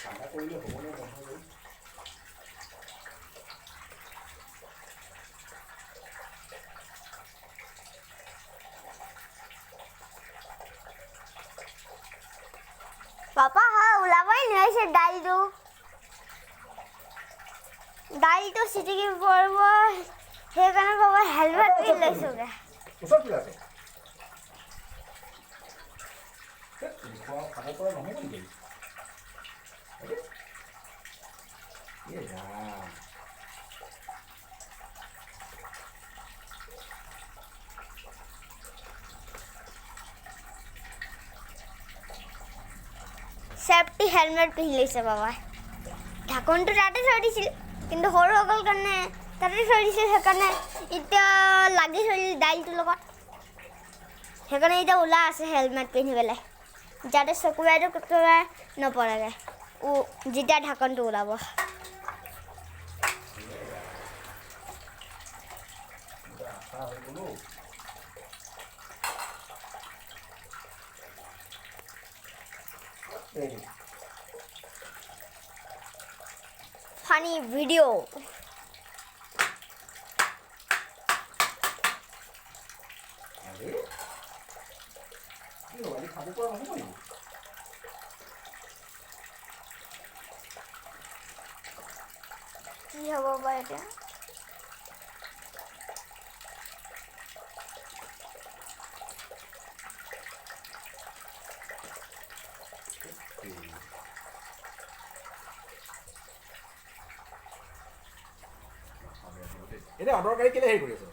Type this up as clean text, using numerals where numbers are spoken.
ঠাণ্ডা কৰিলে হ'বনে নহয়? পাপা হয় ওলাবই নোৱাৰিছে দাইলটো চিটিকি পৰিব সেইকাৰণে পাপা হেলমেট পিন্ধি লৈছোগে ওচৰত কি আছে খাব পৰা নহ'ব নেকি সেফটি হেলমেট পিন্ধি লৈছে বাবাই ঢাকনটো তাতে থৈ দিছিল কিন্তু সৰু হৈ গ'ল কাৰণে তাতে থৈ দিছিল সেইকাৰণে এতিয়া লাগি ধৰিল দাইলটোৰ লগত সেইকাৰণে এতিয়া ওলাই আছে হেলমেট পিন্ধি পেলাই যাতে চকু বাইদেউ কেতিয়াবা নপৰেগৈ যেতিয়া ঢাকনটো ওলাব funny video কি হ'ব বা এতিয়া এতিয়া অদৰকাৰী কেলে হেৰি কৰি আছে